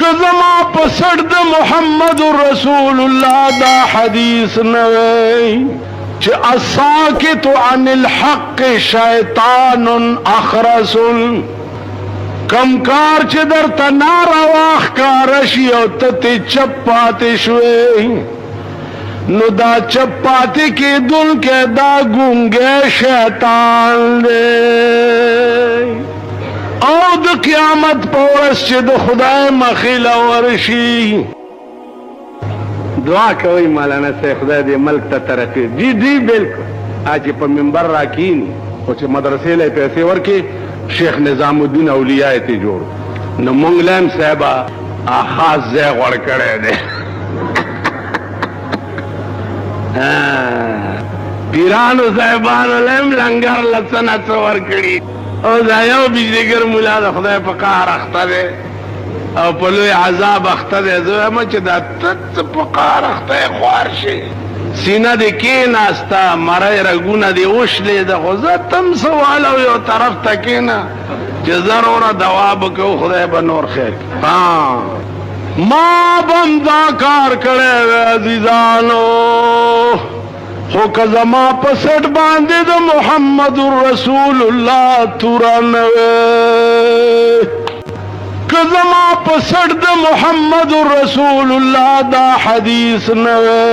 कज़मा पसड़ द मोहम्मद रसूलुल्लाह दा हदीस नवे च असाकितु अनिल हक़ शैतानुन अखरसुन कमकार च दर तनारवाख कारशी और तते चप्पाते शुए नु दा चप्पाते के दुल के दा गुंगे शैतान दे औद क़यामत पौरस च द खुदाए मखिला वर्शी दुआ कोई मौलाना से खुदा दे मल्क ता तरक्की जी जी बिल्कुल आज पर मिंबर राकीनी कुछ मदरसे ले पैसे वर के शेख निजामुद्दीन औलिया ते जोड़ न मंगलम साहबा आ खास जे गड़ करे दे पीरानो साहबान लम लंगर लसन चवर कड़ी ओ जायो बिजलीगर मुला खुदा पकार अख्ता दे او پلوی عذاب اخته ده زویم چه دا تت پقار اخته خوارشی سینه ده کی ناستا مرای رگونه ده اوشلی ده خوزتم سوالو یو طرف تکینا چه ضرور دوا بکو خدای با نور خیر ما بمدا کار کڑے وی عزیزانو خو کزما پسٹ باندے ده محمد رسول اللہ تورانوے कज़मा पसड़ द मोहम्मद रसूलुल्लाह दा हदीस नवे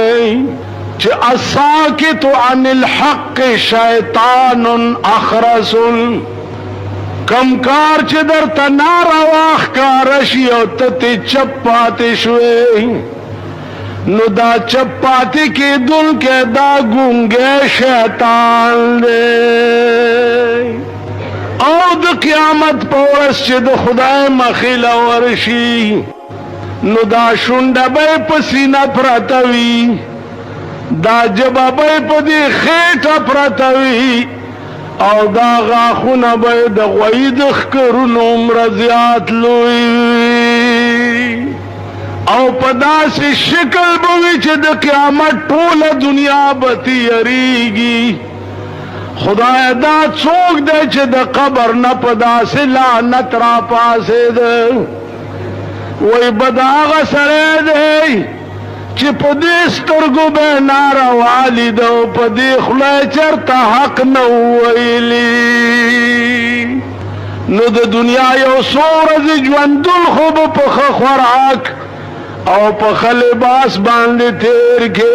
च असाकितु अनिल हक़ शैतानुन अखरसुन कमकार च दर तनारवाख कारशी और तते चप्पाते शुए नु दा चप्पाते के दुल के दा गुंगे शैतान दे औद क़यामत पौरस च द खुदाए मखिला वर्शी नु दा शुंडा बे पसीना प्रतवी दा जबा बे पदी खेटा प्रतवी और दा गाखुना बे द गईद खरुनु मरजियात लुई और पदा से शिकल बवी च द क़यामत टोल दुनिया बती अरीगी खुदा दा चौक दे च द कबर न पदा से लानत रा पासे दे वही बदाग सरे दे च पदे स्तरगु बे नारा वाली दो पदे खुले चरता हक न वैली नु द दुनिया यो सोरज ज्वंदुल खुब पख खुराक और पख लिबास बांधे तेर के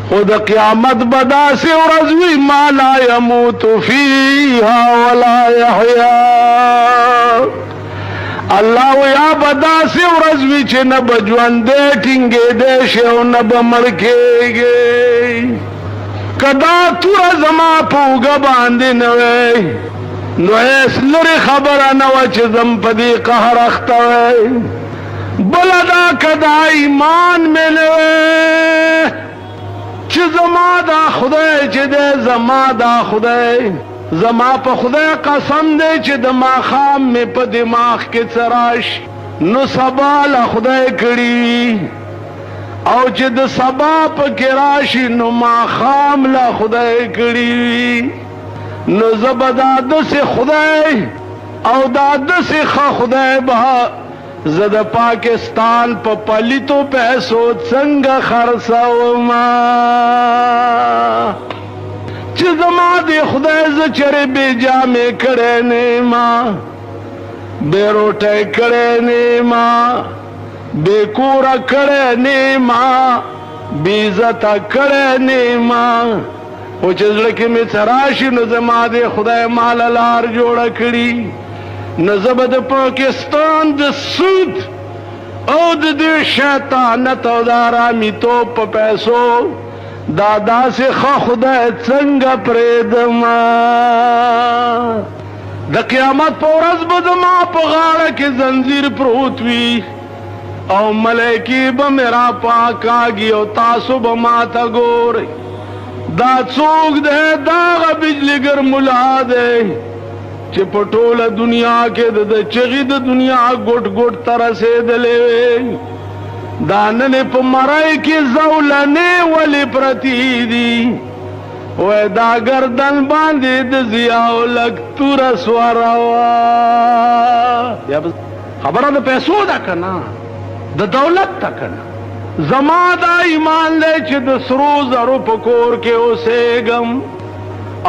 खुद क़यामत बदा से रज़वी माला यमूत फीहा वला यहया अल्लाह या बदा से रज़वी चे न बजवंदे टिंगे दे शे न बमड़के गे कदा तुरा जमा पूगा बांधे नवे नोएस लरे खबर नवा चे जमपदी कहर अख्तवे बलदा कदा ईमान में नवे जमादा खुदाए च दे जमादा खुदाए जमा प खुदाए कसम दे च दमा खाम में प दिमाग के चराश नु सबाल खुदाए कड़ी और च द सबा प के राशि नु मा खाम ला खुदाए कड़ी नु जबदाद से खुदाए और दाद से खा खुदाए बहा जद पाकिस्तान प पलितो पैसो संग खरसावमा चमा दे खुदा चरे बेजा में करे ने माँ बेरोटे करे ने माँ बेकूरा करे ने माँ बेइज्जता करे ने माँ वो लड़के में सराशी न जमा दे खुदा माल लार जोड़ा कड़ी नजबद पाकिस्तान द सूद औद दे शैतान तौदारा मितो प पैसो दादा से खा खुदा संग प्रेदमा द क़यामत पौरस बदमा पगाड़ के जंजीर प्रोतवी और मलेकी ब मेरा पाक आगी और तासुब माता गोर दा चौक दे दाग बिजली गर मुला दे चिपटोल दुनिया के द चगिद दुनिया गोट गोट तरसे दले दानने प मराई की जौलने वाली प्रतीदी वे दा गर्दन बांधे द जियाओ लग तुरा स्वरवा خبره د پیسو ده کنه د دولت ده کنه زما دا ایمان دی چې د سرو زرو په کور کې اوسېږم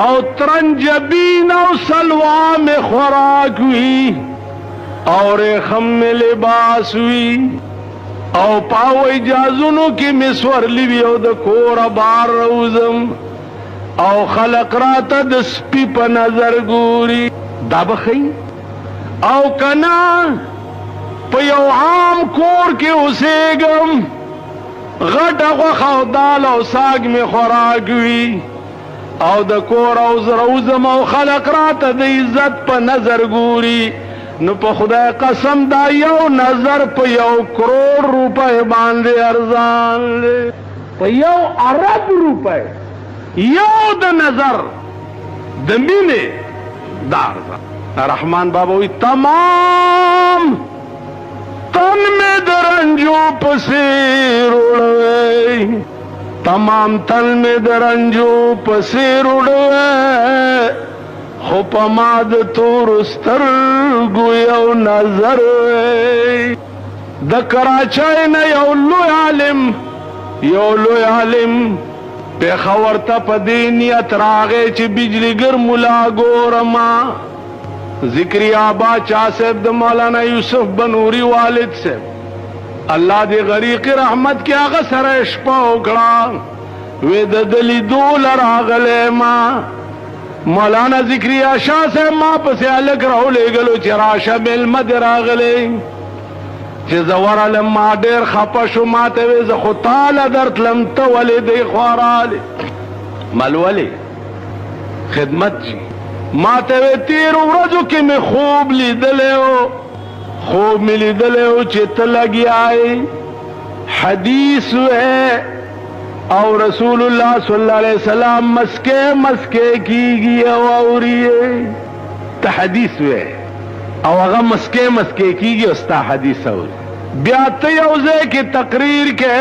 او ترنجبین او سلوا میں خوراک ہوئی اور ریخم میں لباس ہوئی او پاو اجازونو کی مسور لیوی او د کور بار روزم او خلق راتا د سپی پا نظر گوری دا بخی او کنا پا یو عام کور کے اسیگم غٹ غوخ او دال او ساگ میں خوراک ہوئی او د کور او زروزم او خلق راتا د عزت پا نظر گوری نو په خدای قسم دا یو نظر په 1 کروڑ روپے باندې ارزان لے په 1 ارب روپے یو د نظر د مینې دا ارزان رحمان بابا وی تمام تن میں درنجو پسیر اڑوے تمام تن میں درنجو پسیر اڑوے خو پماد تور سترگو یو نظر د کراچای نه یو لوی عالم پیښور ته په دې نیت راغی چې بجلیګر ملا ګورما ذکری آبا چا صاحب د مولانا یوسف بنوری والد صاحب الله دې غریق رحمت کې هغه سره شپه وکړه وې د دلی دول راغله ما مولانا ذکریا شاہ صاحب ما پسې الک راو لګلو چې راشه ملمه دې راغلی چې زور علم ما ډېر خپه شو ما ته وې زه خو تاله درتلم ته ولې دی خوراله ملولې خدمت جی ما ته وې تیر ورځو کې مې خوب لیدلی و چې ته لګیای حدیث وې او رسول اللہ صلی اللہ علیہ وسلم مسکے کیگی او اوریے تا حدیث وے او اغا مسکے کیگی استا حدیث اوری بیاتی اوزے کی تقریر کے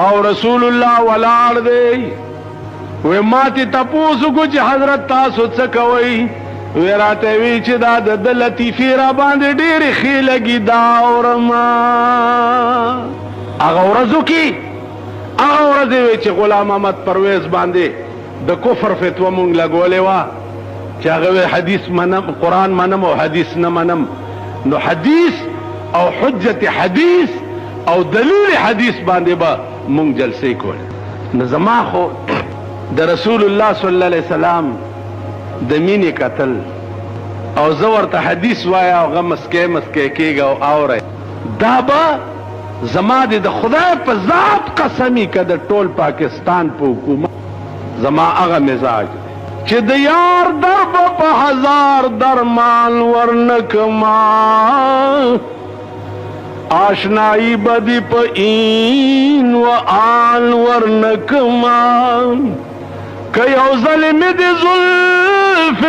او رسول اللہ ولار دے وے ماتی تپوسو کچھ حضرت تاسو چکوئی وے راتے ویچ دا دا لطیفی را باندے ڈیری خیلگی دا اورما اغا ورزو کی هغه ورځ وی چې غلام احمد پرویز باندې د کفر فتوا مونږ لګولې وه چې هغه حدیث منم قرآن منم او حدیث نه منم نو حدیث او حجت حدیث او دلیل حدیث باندې به مونږ جلسې کولې نو زما خو د رسول الله صلی الله علیه وسلم د مینې قتل او زه ورته حدیث وایا او هغه مسکې کېږه او اورئ دا به زما د خدای په ذات قسمی که د ټول پاکستان په حکومت زما هغه مزاج چې د یار در په 1000 درمان ورنکما آشنائی بدی په این و آن ورنکما که یو ظلم د زلف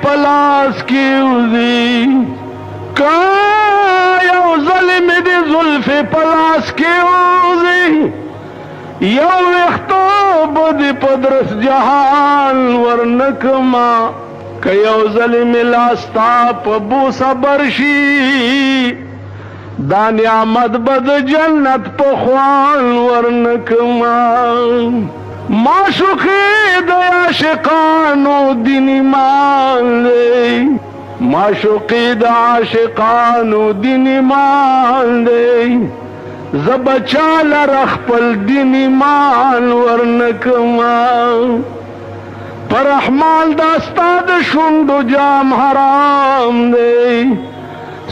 پلاس کی وزی یو ظلم دی زلف پلاس کی اوزی یو اختوب دی پدرس جہان ورنکما که یو ظلم لاستا پبوسا برشی دا نعمت بد جنت پخوان ورنکما معشوقی دی عاشقانو دین ایمان دی معشوقی دا عاشقانو دین ایمان دے زبچال رخپل دین ایمان ورنکما پر احمال داستا دا شندو جام حرام دے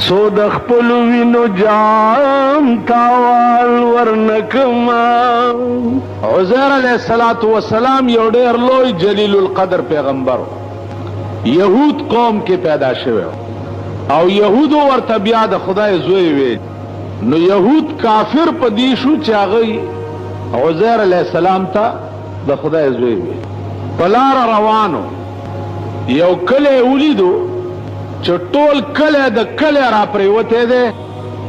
سو دخپل وینو جام تاوال ورنکما عزیر علیہ السلام یو ډیر لوی جلیل القدر پیغمبر یهود قوم کې پیدا شوه او یهودو ورته بیا د خدای زوی وی نو یهود کافر پدې شو چې هغه عزیر علیہ السلام ته د خدای زوی وی پلار روانو یو کله ولیدو چې ټول کله د کله را پریوته ده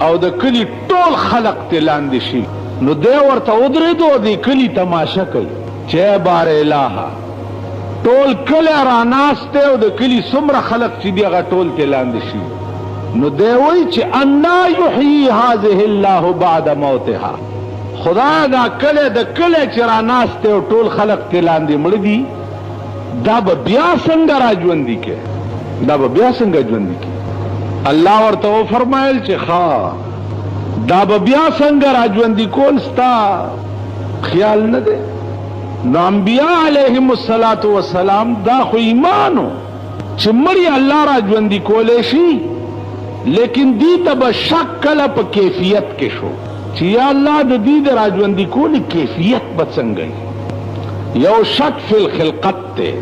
او د کلی ټول خلق تلاندې شي نو دی ورته ودرېدو د کلی تماشا کوي چې بار الها ټول کله را ناشته او د کلی څومره خلق چې دی هغه ټول تلاندې شي نو دی وی چې انا یحیی هذه الله بعد موتها، خدا دا کله د کله چې را ناسته او ټول خلق تلاندې مړ دي دا به بیا څنګه را ژوندي کې، دا به بیا څنګه ژوندي کې؟ الله ورته فرمایل چې ها دا به بیا څنګه را ژوندي کول ستا خیال نه دی؟ نو انبیاء علیهم الصلاة والسلام دا خو ایمانو چې مړی الله را ژوندي کولی شي، لیکن دی ته به شک کله په کیفیت کې شو چې یا الله د دې د را ژوندي کولو کیفیت به څنګه؟ یو شک فی الخلقت ته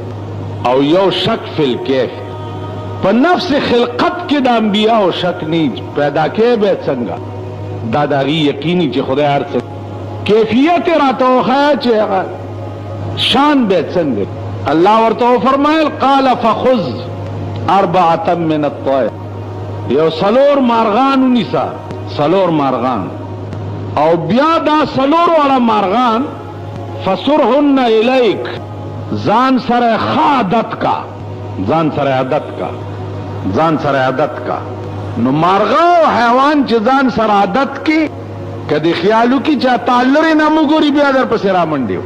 او یو شک فی الکیف. په نفس خلقت کې د انبیاء شک نه پیدا کې به څنګه؟ دا د هغې یقیني چې خدای هر څه کیفیت راته وښیه چې شان به څنګه؟ الله ورته فرمایل قال فخذ اربعه من الطير، یو سلور مارغان ونیسا، سلور مارغان، او بیا دا سلور والا مارغان فسرهن الیک، ځان سره عادت کا، ځان سره عادت کا، ځان سره عادت کا. نو مارغه او حیوان چې ځان سره عادت کی کدی خیالو کی چا تعلری نه مګوري بیا در پسې را منډیو،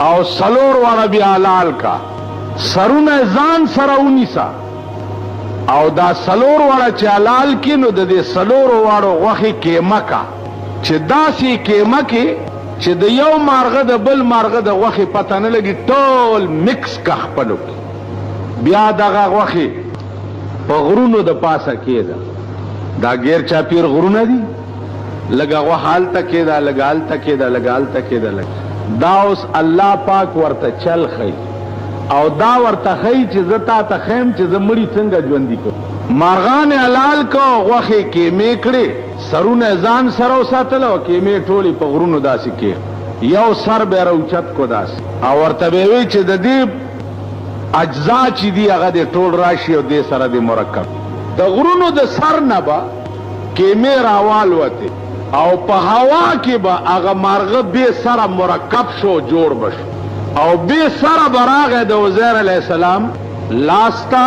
او سلور والا بیا لال کا، سرونه ځان سره ونیسا، او دا سلور والا چې لال کی نو د دې سلور واړو غوښې کیمه کا، چې داسې کیمه کې چې د یو مارغه د بل مارغه د غوښې پته نه لګي، ټول مکس کا خپلو بیا دغه غوښې په غرونو د پاسه کېده. دا غیر چاپیر غرونه دي، لږه غوښه هلته کېده، لږه هلته کېده، لږه هلته کېده، دا اوس الله پاک ورته چل ښیي او دا ورته ښیي چې زه تا ته ښیم چې زه مړي څنګه ژوندي کړم. مارغان حلال کو، غوښې کیمې کړې، سرونه ځان سره وساتل او کیمې ټولې په غرونو داسې کې، یو سر به راوچت کو داسې، او ورته به وی چې د دې اجزا چې دي هغه دې ټول راشي او دې سره دې مرکب. د غرونو د سر نه به کیمې راوالوتې او په هوا کې به هغه مارغه بې سره مرکب شو، جوړ بشو، او بې سره به راغی د عزیر علیه السلام لاسته،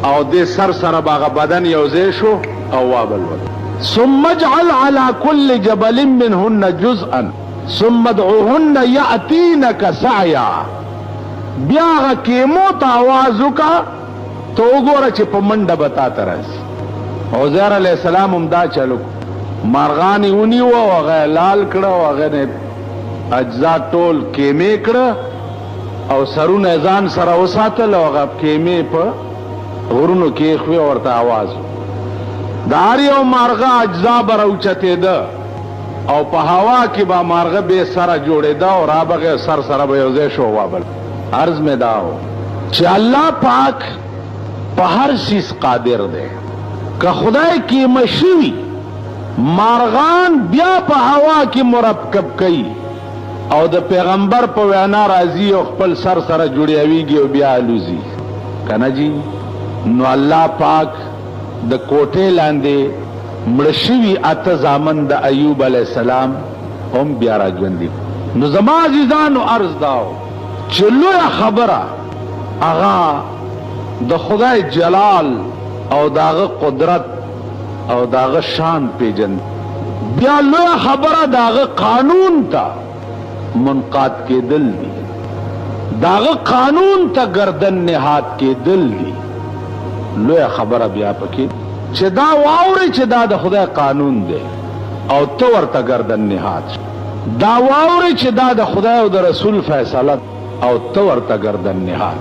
او دې سر سره به هغه بدن یو ځای شو او وابلود. ثم اجعل على كل جبل منهن جزءا ثم ادعوهن يأتينك سعيا. بیا هغه کیمو ته آواز وکړه ته وګوره چې په منډه به تا ته راشي. عزیر علیه السلام هم دا چلو، مارغان یې ونیو او هغه لال کړه او هغه اجزا ټول کیمې کړه او سرونه ځان سره وساتل او هغه کیمې په غرونو کې ایښوې، ورته آواز د هر یو مارغه اجزا به راوچتېده او په هوا کې به مارغه بې سره جوړېده او رابغې سر سره به یو ځای شو وابل. عرض مې دا و چې الله پاک په هر چیز قادر دی. که خدای کیمه شوي مارغان بیا په هوا کې مرکب کوي او د پیغمبر په وینا راځي او خپل سر سره جوړیږي او بیا الوزي کنه جی. نو الله پاک د کوټې لاندې مړ شوي اته زامن د ایوب علیه السلام هم بیا راژوندي. نو زما عزیزانو عرض داو چې لویه خبره هغه د خدای جلال او داغه قدرت او داغه شان پیجن، بیا لویه خبره داغه قانون ته منقاد کېدل دي، داغه قانون ته گردن نهاد کېدل دي. لویه خبره بیا پکې چې دا واوري چې دا د خدای قانون دی او تو ورته گردن نهاد، دا واوري چې دا د خدای او د رسول فیصله او تو ورته گردن نهاد.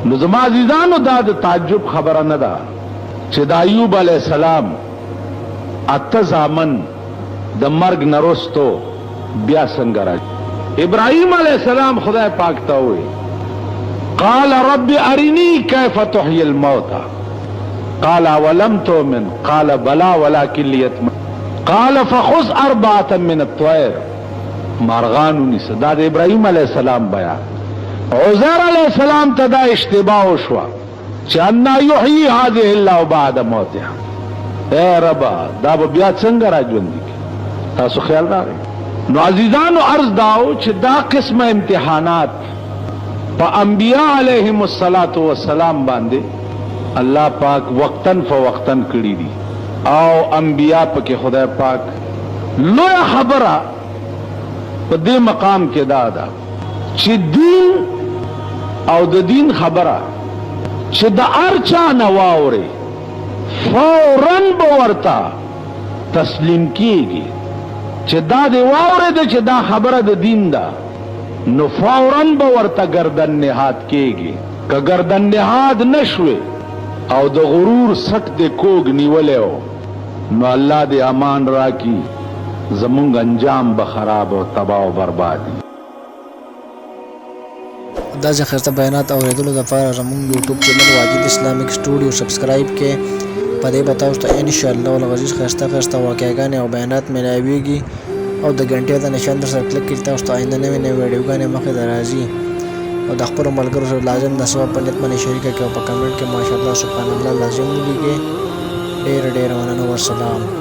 نو زما عزیزانو دا د تعجب خبره نه ده چې د ایوب علیه السلام اته زامن د مرګ نه وروستو بیا څنګه راځي. ابراهیم علیه السلام خدای پاک ته وویل قال رب ارنی کیف تحیی الموتى قال اولم تؤمن قال بلى ولكن ليطمئن قال فخذ اربعه من الطير. مارغان ونیسه، دا د ابراهیم علیه السلام بیان. عزیر علیه السلام ته دا اشتباه وشوه چې انا یحیی هذه الله بعد موتها. اے ربا دا به بیا څنګه راژوندي کړي؟ تاسو خیال راغی؟ نو عزیزانو عرض داو چې دا قسمه امتحانات په انبیاء علیهم الصلاة والسلام باندې الله پاک وقتن فوقتن کړی دي او انبیاء پکې خدای پاک لوی خبره په دې مقام کې دا چې دین او د دین خبره چې د ارچا نه واوري فوراً به ورته تسلیم کیږي چې دا دی واوري ده چې دا خبره د دین ده نو فوراً به ورته گردن نهاد کیږي که گردن نهاد نشوي او د غرور سټ د کوګ نیولیو نو الله دې امان راکي زمونږ انجام به خراب او تباہ او بربادي دا چې خسته بیانات اوریدلو لپاره زموږ یوټیوب چینل واجد اسلامیک سټوډیو سبسکرایب کړئ. په دې به تاسو ته ان شاء الله العزیز خسته واقعګانې او بیانات ملاويږي او د غنټې د نشان در سره کلیک کړئ. تاسو ته آینده نوې ویډیوګانې مخې ته راځي او د خپلو ملګرو سره لازم د ثواب په نیت باندې شریکه کړئ او په کمنټ کې ماشاءالله سبحان الله لازم ولیکئ. ډېر مننه. والسلام.